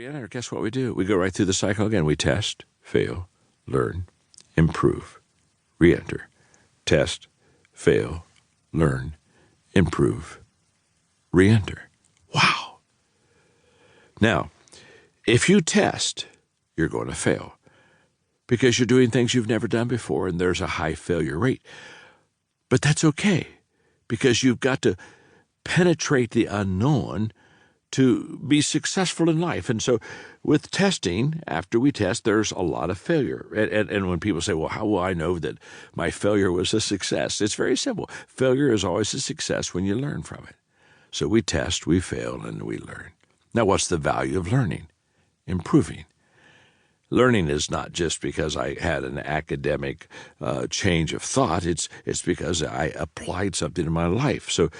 re-enter, guess what we do? We go right through the cycle again. We test, fail, learn, improve, re-enter, test, fail, learn, improve, re-enter. Wow. Now, if you test, you're going to fail because you're doing things you've never done before and there's a high failure rate. But that's okay because you've got to penetrate the unknown to be successful in life. And so with testing, after we test, there's a lot of failure. And when people say, well, how will I know that my failure was a success? It's very simple. Failure is always a success when you learn from it. So we test, we fail, and we learn. Now, what's the value of learning? Improving. Learning is not just because I had an academic change of thought. It's because I applied something in my life. So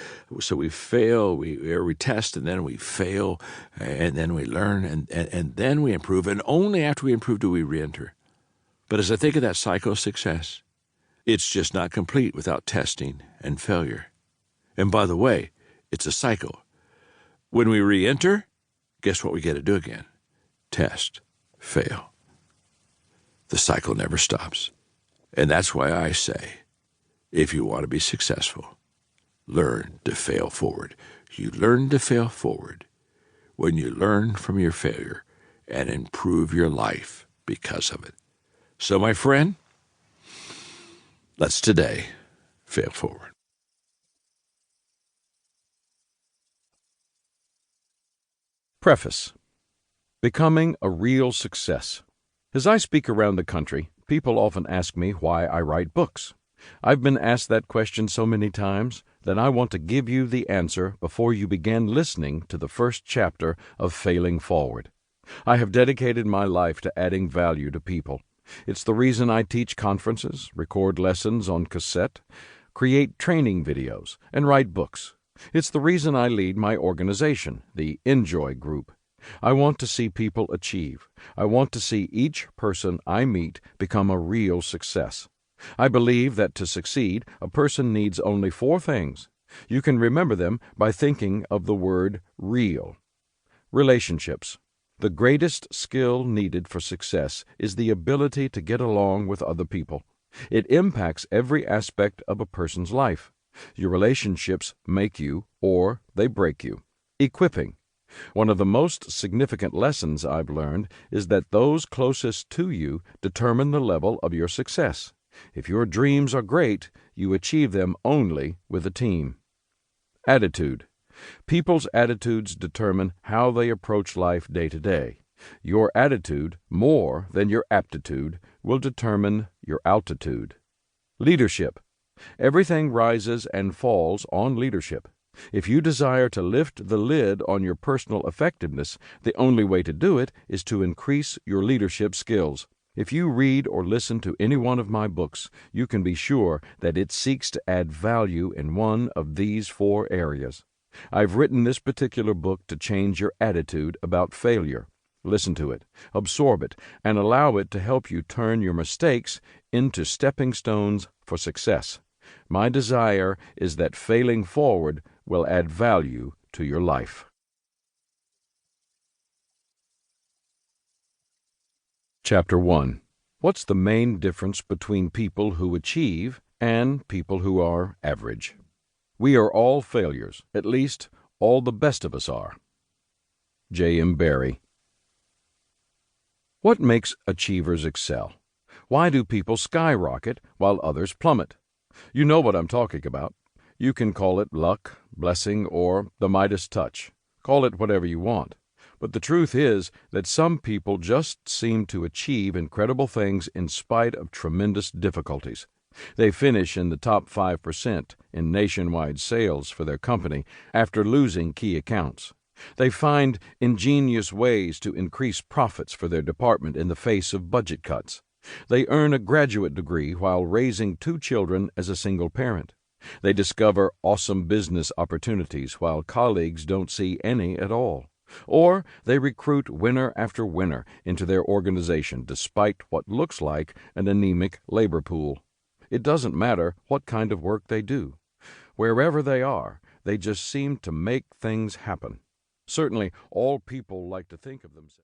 we fail, we test, and then we fail, and then we learn, and then we improve. And only after we improve do we re-enter. But as I think of that cycle of success, it's just not complete without testing and failure. And by the way, it's a cycle. When we re-enter, guess what we get to do again? Test, fail. The cycle never stops. And that's why I say, if you want to be successful, learn to fail forward. You learn to fail forward when you learn from your failure and improve your life because of it. So, my friend, let's today fail forward. Preface. Becoming a real success. As I speak around the country, people often ask me why I write books. I've been asked that question so many times that I want to give you the answer before you begin listening to the first chapter of Failing Forward. I have dedicated my life to adding value to people. It's the reason I teach conferences, record lessons on cassette, create training videos, and write books. It's the reason I lead my organization, the Enjoy Group. I want to see people achieve. I want to see each person I meet become a real success. I believe that to succeed, a person needs only 4 things. You can remember them by thinking of the word real. Relationships. The greatest skill needed for success is the ability to get along with other people. It impacts every aspect of a person's life. Your relationships make you, or they break you. Equipping. One of the most significant lessons I've learned is that those closest to you determine the level of your success. If your dreams are great, you achieve them only with a team. Attitude. People's attitudes determine how they approach life day to day. Your attitude, more than your aptitude, will determine your altitude. Leadership. Everything rises and falls on leadership. If you desire to lift the lid on your personal effectiveness, the only way to do it is to increase your leadership skills. If you read or listen to any one of my books, you can be sure that it seeks to add value in one of these 4 areas. I've written this particular book to change your attitude about failure. Listen to it, absorb it, and allow it to help you turn your mistakes into stepping stones for success. My desire is that failing forward will add value to your life. Chapter 1. What's the main difference between people who achieve and people who are average? We are all failures, at least all the best of us are. J. M. Barrie. What makes achievers excel? Why do people skyrocket while others plummet? You know what I'm talking about. You can call it luck, blessing, or the Midas touch. Call it whatever you want. But the truth is that some people just seem to achieve incredible things in spite of tremendous difficulties. They finish in the top 5% in nationwide sales for their company after losing key accounts. They find ingenious ways to increase profits for their department in the face of budget cuts. They earn a graduate degree while raising 2 children as a single parent. They discover awesome business opportunities while colleagues don't see any at all. Or they recruit winner after winner into their organization despite what looks like an anemic labor pool. It doesn't matter what kind of work they do. Wherever they are, they just seem to make things happen. Certainly, all people like to think of themselves.